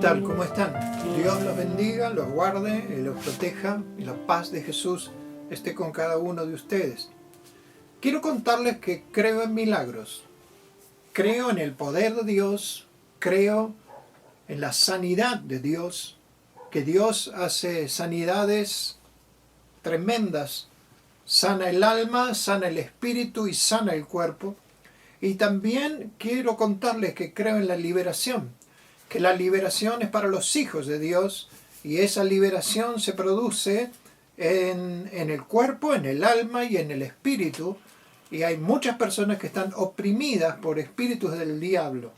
tal? ¿Cómo están? Dios los bendiga, los guarde y los proteja, y la paz de Jesús esté con cada uno de ustedes. Quiero contarles que creo en milagros, creo en el poder de Dios, creo en la sanidad de Dios, que Dios hace sanidades tremendas, sana el alma, sana el espíritu y sana el cuerpo. Y también quiero contarles que creo en la liberación, que la liberación es para los hijos de Dios y esa liberación se produce en el cuerpo, en el alma y en el espíritu, y hay muchas personas que están oprimidas por espíritus del diablo.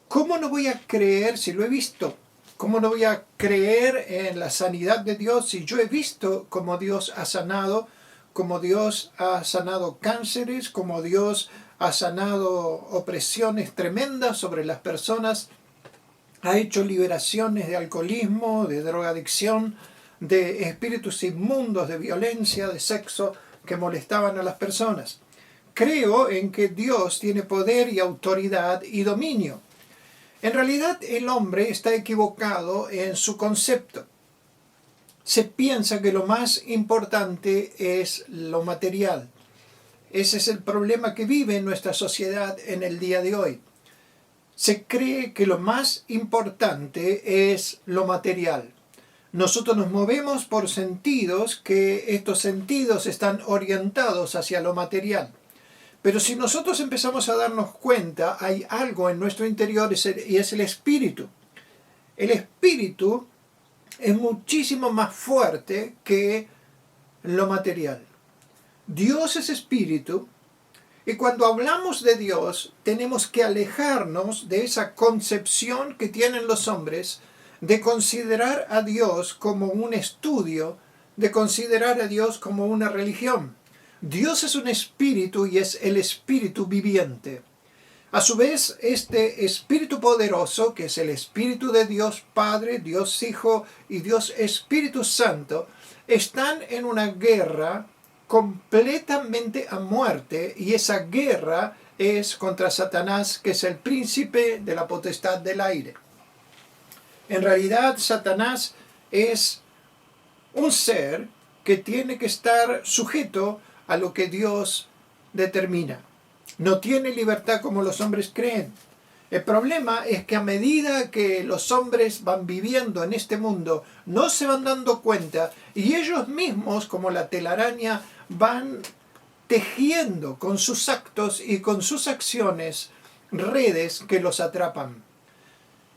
¿Cómo no voy a creer si lo he visto? ¿Cómo no voy a creer en la sanidad de Dios si yo he visto cómo Dios ha sanado, como Dios ha sanado cánceres, como Dios ha sanado opresiones tremendas sobre las personas, ha hecho liberaciones de alcoholismo, de drogadicción, de espíritus inmundos, de violencia, de sexo que molestaban a las personas? Creo en que Dios tiene poder y autoridad y dominio. En realidad el hombre está equivocado en su concepto. Se piensa que lo más importante es lo material. Ese es el problema que vive nuestra sociedad en el día de hoy. Se cree que lo más importante es lo material. Nosotros nos movemos por sentidos, que estos sentidos están orientados hacia lo material. Pero si nosotros empezamos a darnos cuenta, hay algo en nuestro interior y es el espíritu. El espíritu es muchísimo más fuerte que lo material. Dios es espíritu, y cuando hablamos de Dios tenemos que alejarnos de esa concepción que tienen los hombres de considerar a Dios como un estudio, de considerar a Dios como una religión. Dios es un espíritu y es el espíritu viviente. A su vez, este espíritu poderoso, que es el espíritu de Dios Padre, Dios Hijo y Dios Espíritu Santo, están en una guerra completamente a muerte, y esa guerra es contra Satanás, que es el príncipe de la potestad del aire. En realidad, Satanás es un ser que tiene que estar sujeto a lo que Dios determina. No tiene libertad como los hombres creen. El problema es que a medida que los hombres van viviendo en este mundo, no se van dando cuenta, y ellos mismos, como la telaraña, van tejiendo con sus actos y con sus acciones redes que los atrapan.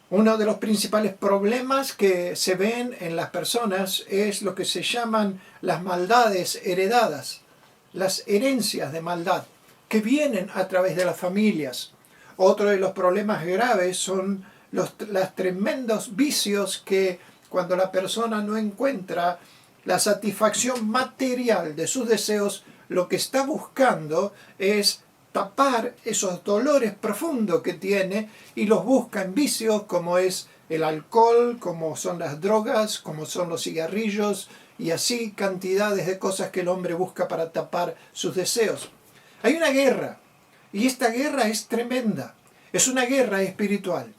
Uno de los principales problemas que se ven en las personas es lo que se llaman las maldades heredadas, las herencias de maldad que vienen a través de las familias. Otro de los problemas graves son los tremendos vicios que, cuando la persona no encuentra la satisfacción material de sus deseos, lo que está buscando es tapar esos dolores profundos que tiene, y los busca en vicios como es el alcohol, como son las drogas, como son los cigarrillos, y así cantidades de cosas que el hombre busca para tapar sus deseos. Hay una guerra, y esta guerra es tremenda. Es una guerra espiritual.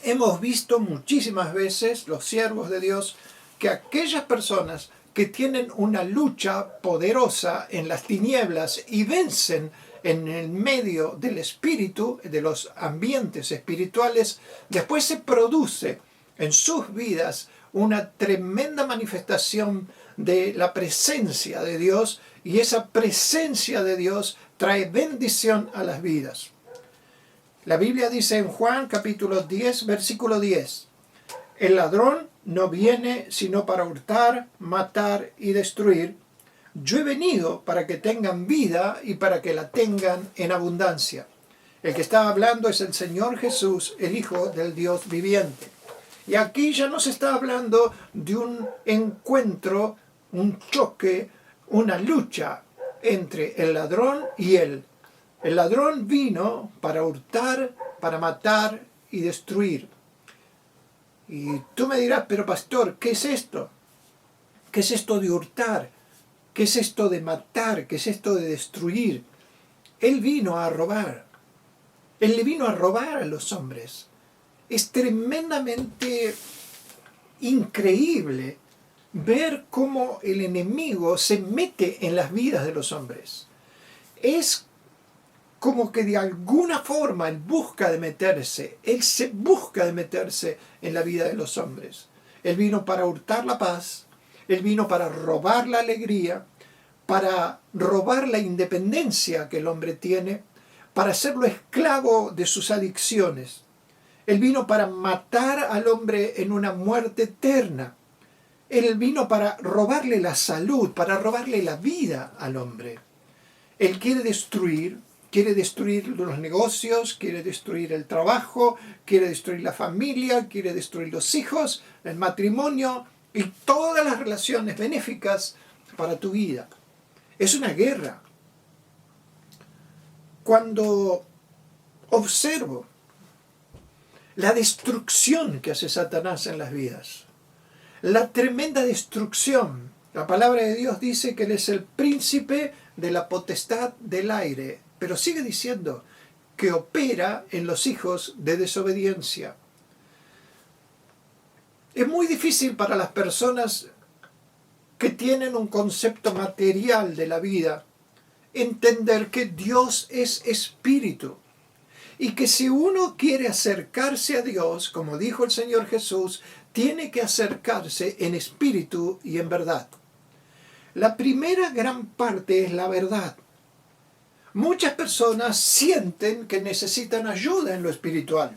Hemos visto muchísimas veces, los siervos de Dios, que aquellas personas que tienen una lucha poderosa en las tinieblas y vencen en el medio del espíritu, de los ambientes espirituales, después se produce en sus vidas una tremenda manifestación de la presencia de Dios, y esa presencia de Dios trae bendición a las vidas. La Biblia dice en Juan capítulo 10, versículo 10, el ladrón no viene sino para hurtar, matar y destruir. Yo he venido para que tengan vida y para que la tengan en abundancia. El que está hablando es el Señor Jesús, el Hijo del Dios viviente. Y aquí ya no se está hablando de un encuentro, un choque, una lucha entre el ladrón y él. El ladrón vino para hurtar, para matar y destruir. Y tú me dirás, pero pastor, ¿qué es esto? ¿Qué es esto de hurtar? ¿Qué es esto de matar? ¿Qué es esto de destruir? Él vino a robar. Él le vino a robar a los hombres. es tremendamente increíble ver cómo el enemigo se mete en las vidas de los hombres. Es como que de alguna forma él se busca de meterse en la vida de los hombres. Él vino para hurtar la paz, él vino para robar la alegría, para robar la independencia que el hombre tiene, para hacerlo esclavo de sus adicciones. Él vino para matar al hombre en una muerte eterna. Él vino para robarle la salud, para robarle la vida al hombre. Él quiere destruir los negocios, quiere destruir el trabajo, quiere destruir la familia, quiere destruir los hijos, el matrimonio y todas las relaciones benéficas para tu vida. Es una guerra. Cuando observo la destrucción que hace Satanás en las vidas, la tremenda destrucción, la palabra de Dios dice que él es el príncipe de la potestad del aire, pero sigue diciendo que opera en los hijos de desobediencia. Es muy difícil para las personas que tienen un concepto material de la vida entender que Dios es espíritu y que si uno quiere acercarse a Dios, como dijo el Señor Jesús, tiene que acercarse en espíritu y en verdad. La primera gran parte es la verdad. Muchas personas sienten que necesitan ayuda en lo espiritual,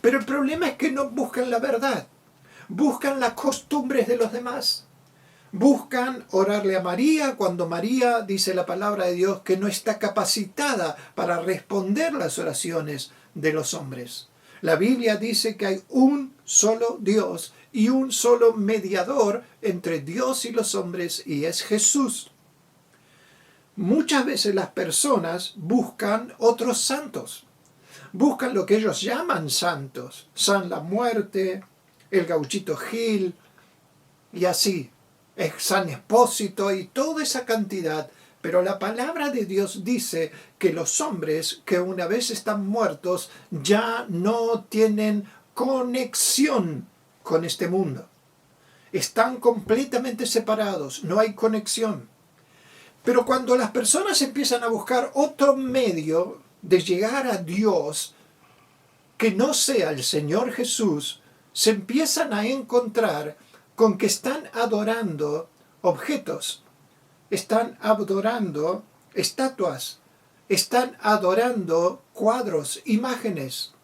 pero el problema es que no buscan la verdad, buscan las costumbres de los demás. Buscan orarle a María cuando María, dice la palabra de Dios, que no está capacitada para responder las oraciones de los hombres. La Biblia dice que hay un solo Dios y un solo mediador entre Dios y los hombres, y es Jesús. Muchas veces las personas buscan otros santos. Buscan lo que ellos llaman santos. San la Muerte, el Gauchito Gil, y así. San Expósito y toda esa cantidad, pero la palabra de Dios dice que los hombres que una vez están muertos ya no tienen conexión con este mundo. Están completamente separados, no hay conexión. Pero cuando las personas empiezan a buscar otro medio de llegar a Dios, que no sea el Señor Jesús, se empiezan a encontrar con que están adorando objetos, están adorando estatuas, están adorando cuadros, imágenes.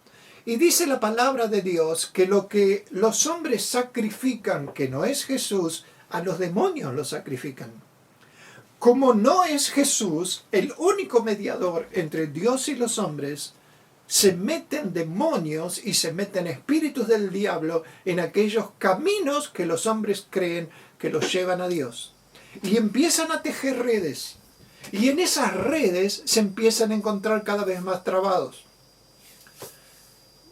Y dice la palabra de Dios que lo que los hombres sacrifican, que no es Jesús, a los demonios lo sacrifican. Como no es Jesús el único mediador entre Dios y los hombres, se meten demonios y se meten espíritus del diablo en aquellos caminos que los hombres creen que los llevan a Dios. Y empiezan a tejer redes. Y en esas redes se empiezan a encontrar cada vez más trabados.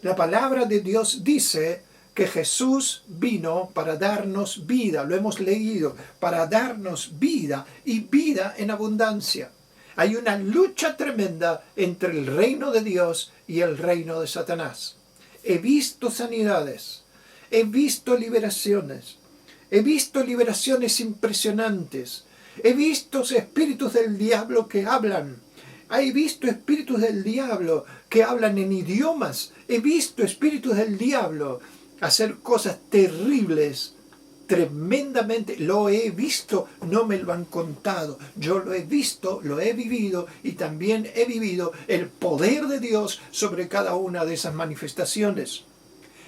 La palabra de Dios dice que Jesús vino para darnos vida, lo hemos leído, para darnos vida y vida en abundancia. Hay una lucha tremenda entre el reino de Dios y el reino de Satanás. He visto sanidades, he visto liberaciones impresionantes, he visto espíritus del diablo que hablan, he visto espíritus del diablo que hablan en idiomas, he visto espíritus del diablo hacer cosas terribles, tremendamente. Lo he visto, no me lo han contado. Yo lo he visto, lo he vivido y también he vivido el poder de Dios sobre cada una de esas manifestaciones.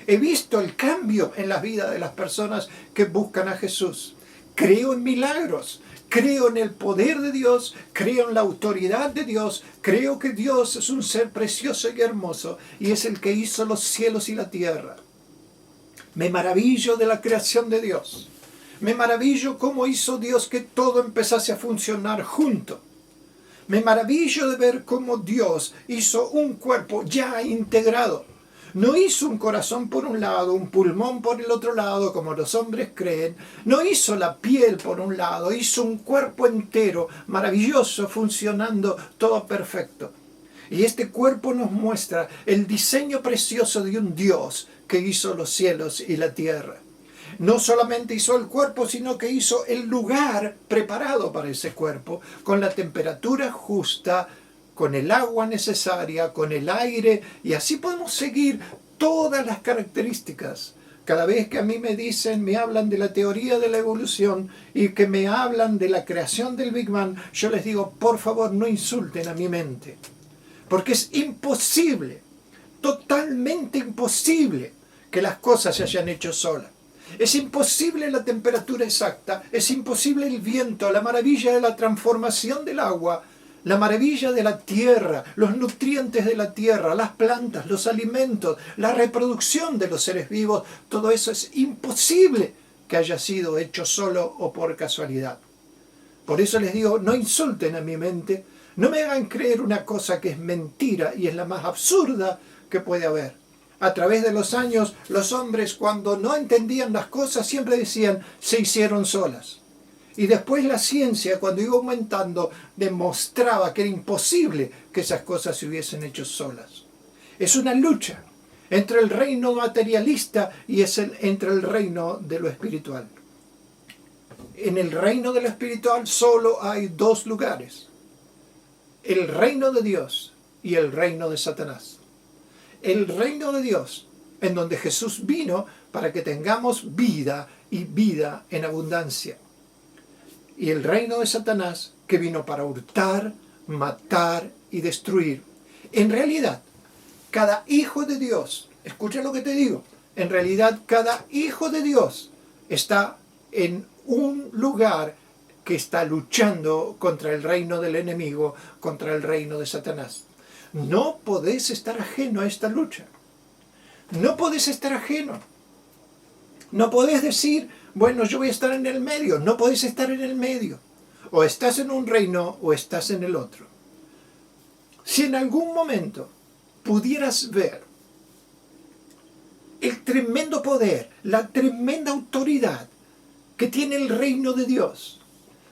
He visto el cambio en la vida de las personas que buscan a Jesús. Creo en milagros, creo en el poder de Dios, creo en la autoridad de Dios, creo que Dios es un ser precioso y hermoso y es el que hizo los cielos y la tierra. Me maravillo de la creación de Dios. Me maravillo cómo hizo Dios que todo empezase a funcionar junto. Me maravillo de ver cómo Dios hizo un cuerpo ya integrado. No hizo un corazón por un lado, un pulmón por el otro lado, como los hombres creen. No hizo la piel por un lado, hizo un cuerpo entero, maravilloso, funcionando todo perfecto. Y este cuerpo nos muestra el diseño precioso de un Dios que hizo los cielos y la tierra. No solamente hizo el cuerpo, sino que hizo el lugar preparado para ese cuerpo, con la temperatura justa, con el agua necesaria, con el aire, y así podemos seguir todas las características. Cada vez que a mí me hablan de la teoría de la evolución y que me hablan de la creación del Big Bang, yo les digo, por favor, no insulten a mi mente. Porque es imposible, totalmente imposible, que las cosas se hayan hecho solas. Es imposible la temperatura exacta, es imposible el viento, la maravilla de la transformación del agua, la maravilla de la tierra, los nutrientes de la tierra, las plantas, los alimentos, la reproducción de los seres vivos. Todo eso es imposible que haya sido hecho solo o por casualidad. Por eso les digo, no insulten a mi mente, no me hagan creer una cosa que es mentira y es la más absurda que puede haber. A través de los años, los hombres, cuando no entendían las cosas, siempre decían, se hicieron solas. Y después la ciencia, cuando iba aumentando, demostraba que era imposible que esas cosas se hubiesen hecho solas. Es una lucha entre el reino materialista y entre el reino de lo espiritual. En el reino de lo espiritual solo hay dos lugares: el reino de Dios y el reino de Satanás. El reino de Dios, en donde Jesús vino para que tengamos vida y vida en abundancia. Y el reino de Satanás, que vino para hurtar, matar y destruir. En realidad, cada hijo de Dios, escucha lo que te digo, en realidad cada hijo de Dios está en un lugar que está luchando contra el reino del enemigo, contra el reino de Satanás. No podés estar ajeno a esta lucha. No podés estar ajeno. No podés decir, bueno, yo voy a estar en el medio. No podés estar en el medio. O estás en un reino o estás en el otro. Si en algún momento pudieras ver el tremendo poder, la tremenda autoridad que tiene el reino de Dios,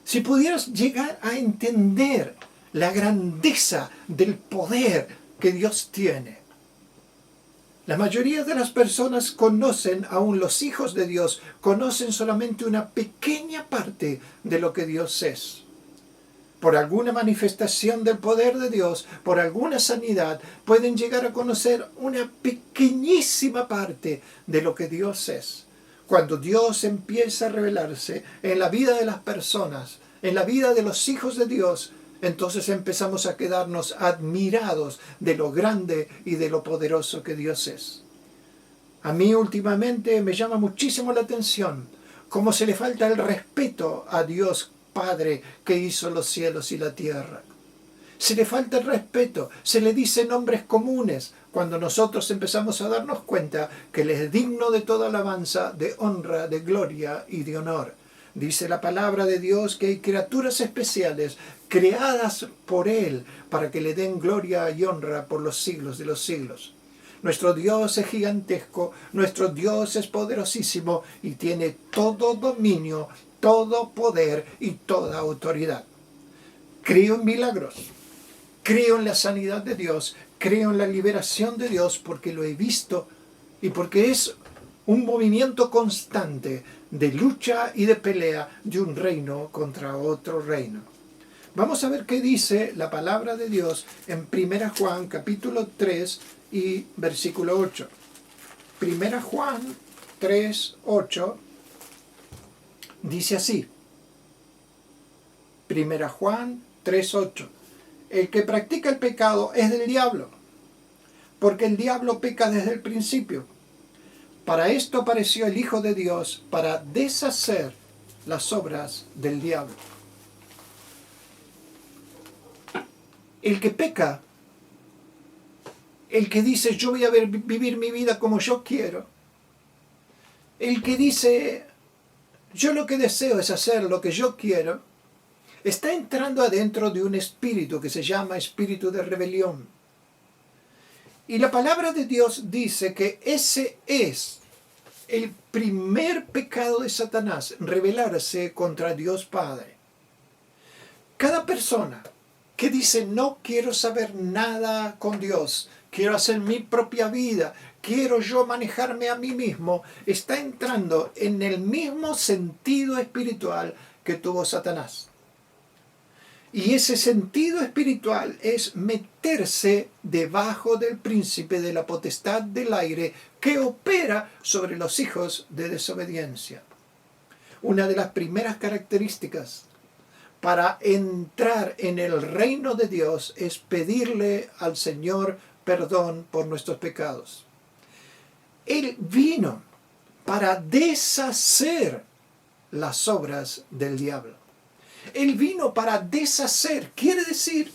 si pudieras llegar a entender la grandeza del poder que Dios tiene. La mayoría de las personas conocen, aún los hijos de Dios, conocen solamente una pequeña parte de lo que Dios es. Por alguna manifestación del poder de Dios, por alguna sanidad, pueden llegar a conocer una pequeñísima parte de lo que Dios es. Cuando Dios empieza a revelarse en la vida de las personas, en la vida de los hijos de Dios, entonces empezamos a quedarnos admirados de lo grande y de lo poderoso que Dios es. A mí últimamente me llama muchísimo la atención cómo se le falta el respeto a Dios Padre que hizo los cielos y la tierra. Se le falta el respeto, se le dice nombres comunes, cuando nosotros empezamos a darnos cuenta que Él es digno de toda alabanza, de honra, de gloria y de honor. Dice la palabra de Dios que hay criaturas especiales creadas por Él para que le den gloria y honra por los siglos de los siglos. Nuestro Dios es gigantesco, nuestro Dios es poderosísimo y tiene todo dominio, todo poder y toda autoridad. Creo en milagros, creo en la sanidad de Dios, creo en la liberación de Dios porque lo he visto y porque es un movimiento constante de lucha y de pelea de un reino contra otro reino. Vamos a ver qué dice la palabra de Dios en 1 Juan capítulo 3 y versículo 8. 1 Juan 3, 8 dice así. 1 Juan 3, 8. El que practica el pecado es del diablo, porque el diablo peca desde el principio. Para esto apareció el Hijo de Dios, para deshacer las obras del diablo. El que peca, el que dice yo voy a vivir mi vida como yo quiero, el que dice yo lo que deseo es hacer lo que yo quiero, está entrando adentro de un espíritu que se llama espíritu de rebelión. Y la palabra de Dios dice que ese es el primer pecado de Satanás, rebelarse contra Dios Padre. Cada persona que dice, no quiero saber nada con Dios, quiero hacer mi propia vida, quiero yo manejarme a mí mismo, está entrando en el mismo sentido espiritual que tuvo Satanás. Y ese sentido espiritual es meterse debajo del príncipe de la potestad del aire que opera sobre los hijos de desobediencia. Una de las primeras características para entrar en el reino de Dios es pedirle al Señor perdón por nuestros pecados. Él vino para deshacer las obras del diablo. Él vino para deshacer. Quiere decir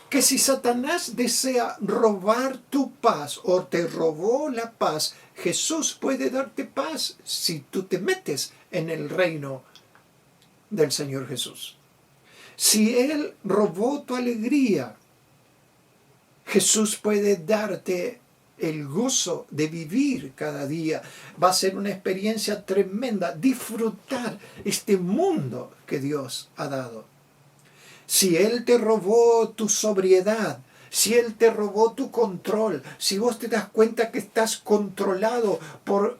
que si Satanás desea robar tu paz o te robó la paz, Jesús puede darte paz si tú te metes en el reino del Señor Jesús. Si Él robó tu alegría, Jesús puede darte el gozo de vivir cada día. Va a ser una experiencia tremenda, disfrutar este mundo que Dios ha dado. Si Él te robó tu sobriedad, si Él te robó tu control, si vos te das cuenta que estás controlado por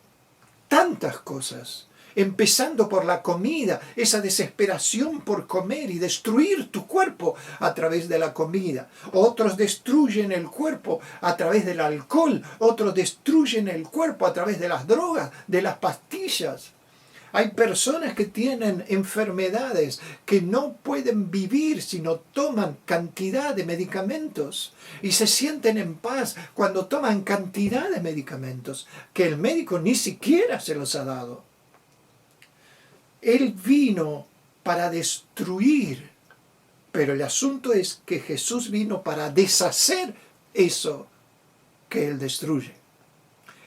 tantas cosas, empezando por la comida, esa desesperación por comer y destruir tu cuerpo a través de la comida. Otros destruyen el cuerpo a través del alcohol, otros destruyen el cuerpo a través de las drogas, de las pastillas. Hay personas que tienen enfermedades que no pueden vivir si no toman cantidad de medicamentos y se sienten en paz cuando toman cantidad de medicamentos que el médico ni siquiera se los ha dado. Él vino para destruir, pero el asunto es que Jesús vino para deshacer eso que Él destruye.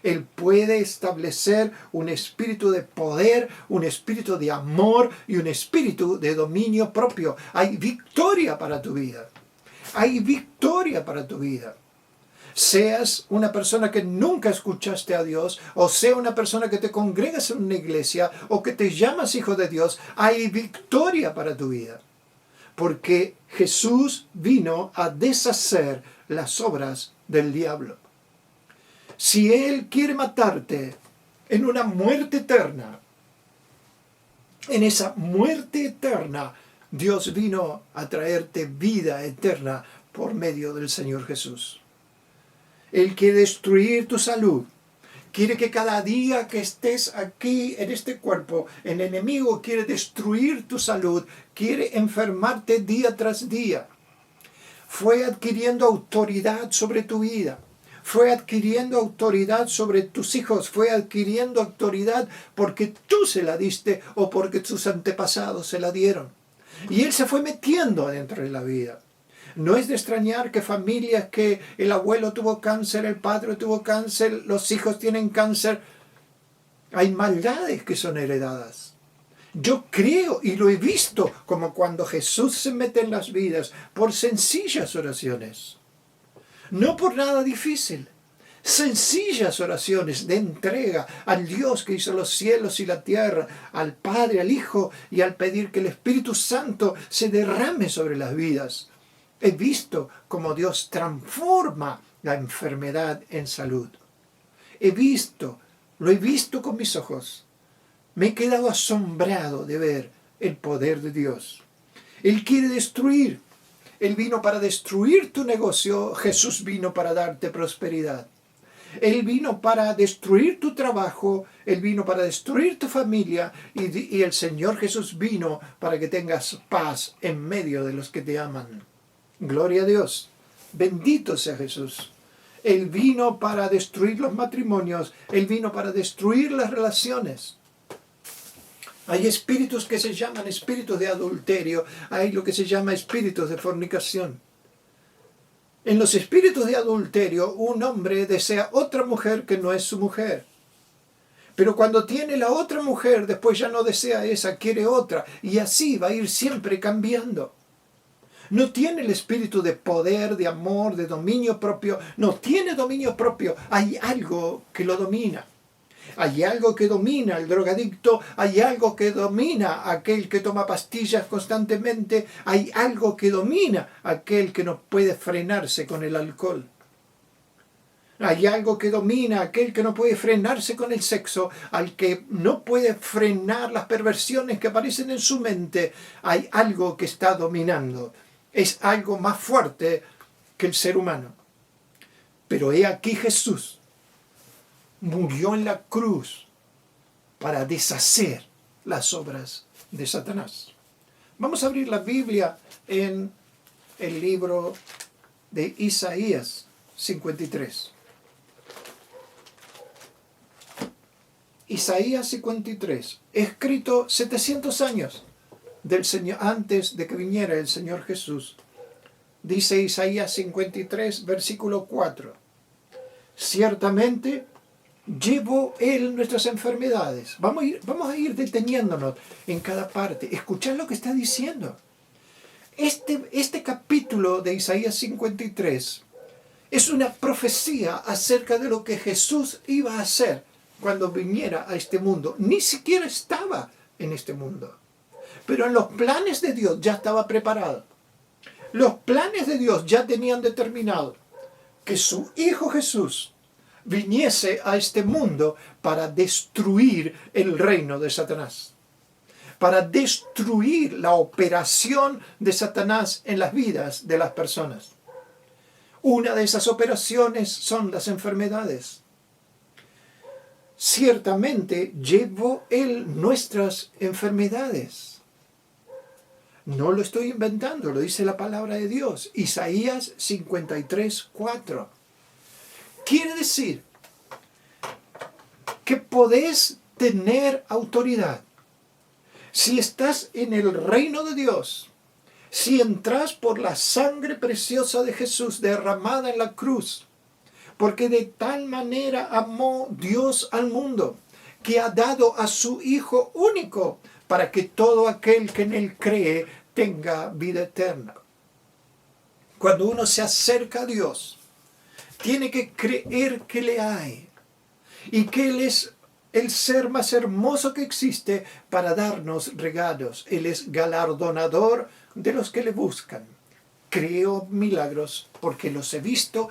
Él puede establecer un espíritu de poder, un espíritu de amor y un espíritu de dominio propio. Hay victoria para tu vida. Hay victoria para tu vida. Seas una persona que nunca escuchaste a Dios, o sea una persona que te congregas en una iglesia, o que te llamas hijo de Dios, hay victoria para tu vida. Porque Jesús vino a deshacer las obras del diablo. Si Él quiere matarte en una muerte eterna, en esa muerte eterna, Dios vino a traerte vida eterna por medio del Señor Jesús. Él quiere destruir tu salud. Quiere que cada día que estés aquí en este cuerpo, el enemigo quiere destruir tu salud, quiere enfermarte día tras día. Fue adquiriendo autoridad sobre tu vida. Fue adquiriendo autoridad sobre tus hijos, fue adquiriendo autoridad porque tú se la diste o porque tus antepasados se la dieron. Y Él se fue metiendo adentro de la vida. No es de extrañar que familias que el abuelo tuvo cáncer, el padre tuvo cáncer, los hijos tienen cáncer. Hay maldades que son heredadas. Yo creo y lo he visto como cuando Jesús se mete en las vidas por sencillas oraciones. No por nada difícil. Sencillas oraciones de entrega al Dios que hizo los cielos y la tierra, al Padre, al Hijo y al pedir que el Espíritu Santo se derrame sobre las vidas. He visto cómo Dios transforma la enfermedad en salud. Lo he visto con mis ojos. Me he quedado asombrado de ver el poder de Dios. Él quiere destruir. Él vino para destruir tu negocio, Jesús vino para darte prosperidad. Él vino para destruir tu trabajo, Él vino para destruir tu familia y el Señor Jesús vino para que tengas paz en medio de los que te aman. Gloria a Dios. Bendito sea Jesús. Él vino para destruir los matrimonios, Él vino para destruir las relaciones. Hay espíritus que se llaman espíritus de adulterio, hay lo que se llama espíritus de fornicación. En los espíritus de adulterio, un hombre desea otra mujer que no es su mujer. Pero cuando tiene la otra mujer, después ya no desea esa, quiere otra. Y así va a ir siempre cambiando. No tiene el espíritu de poder, de amor, de dominio propio. No tiene dominio propio. Hay algo que lo domina. Hay algo que domina al drogadicto, hay algo que domina a aquel que toma pastillas constantemente, hay algo que domina a aquel que no puede frenarse con el alcohol. Hay algo que domina a aquel que no puede frenarse con el sexo, al que no puede frenar las perversiones que aparecen en su mente. Hay algo que está dominando. Es algo más fuerte que el ser humano. Pero he aquí Jesús murió en la cruz para deshacer las obras de Satanás. Vamos a abrir la Biblia en el libro de Isaías 53. Isaías 53, escrito 700 años del Señor, antes de que viniera el Señor Jesús. Dice Isaías 53, versículo 4. Ciertamente llevó Él nuestras enfermedades. Vamos a ir deteniéndonos en cada parte. Escuchad lo que está diciendo. Este capítulo de Isaías 53 es una profecía acerca de lo que Jesús iba a hacer cuando viniera a este mundo. Ni siquiera estaba en este mundo. Pero en los planes de Dios ya estaba preparado. Los planes de Dios ya tenían determinado que su Hijo Jesús viniese a este mundo para destruir el reino de Satanás. Para destruir la operación de Satanás en las vidas de las personas. Una de esas operaciones son las enfermedades. Ciertamente llevó Él nuestras enfermedades. No lo estoy inventando, lo dice la palabra de Dios. Isaías 53, 4. Quiere decir que podés tener autoridad. Si estás en el reino de Dios, si entras por la sangre preciosa de Jesús derramada en la cruz, porque de tal manera amó Dios al mundo, que ha dado a su Hijo único, para que todo aquel que en Él cree tenga vida eterna. Cuando uno se acerca a Dios, tiene que creer que le hay, y que Él es el ser más hermoso que existe para darnos regalos. Él es galardonador de los que le buscan. Creo milagros porque los he visto.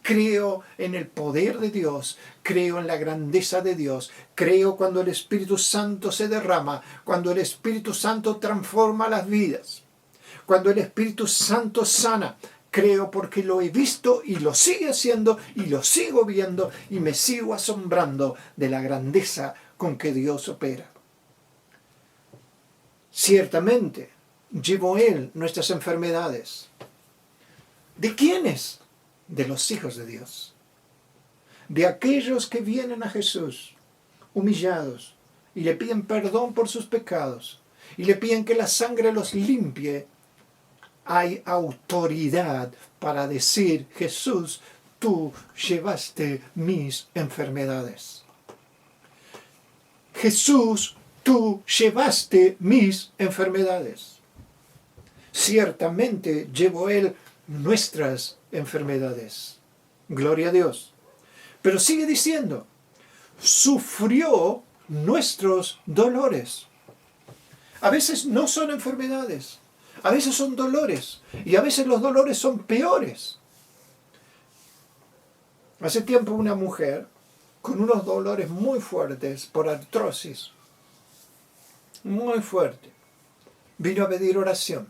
Creo en el poder de Dios, creo en la grandeza de Dios, creo cuando el Espíritu Santo se derrama, cuando el Espíritu Santo transforma las vidas, cuando el Espíritu Santo sana. Creo porque lo he visto y lo sigue haciendo y lo sigo viendo y me sigo asombrando de la grandeza con que Dios opera. Ciertamente, llevó Él nuestras enfermedades. ¿De quiénes? De los hijos de Dios, de aquellos que vienen a Jesús humillados y le piden perdón por sus pecados y le piden que la sangre los limpie. Hay autoridad para decir: Jesús, tú llevaste mis enfermedades. Jesús, tú llevaste mis enfermedades. Ciertamente llevó Él nuestras enfermedades. Gloria a Dios. Pero sigue diciendo, sufrió nuestros dolores. A veces no son enfermedades, a veces son dolores, y a veces los dolores son peores. Hace tiempo una mujer con unos dolores muy fuertes por artrosis, muy fuerte, vino a pedir oración.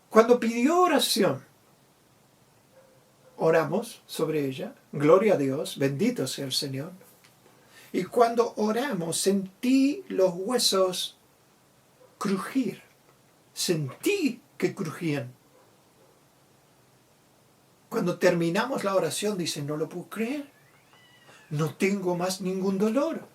Cuando pidió oración, oramos sobre ella, gloria a Dios, bendito sea el Señor. Y cuando oramos, sentí los huesos crujir, sentí que crujían. Cuando terminamos la oración, dice: no lo puedo creer, no tengo más ningún dolor.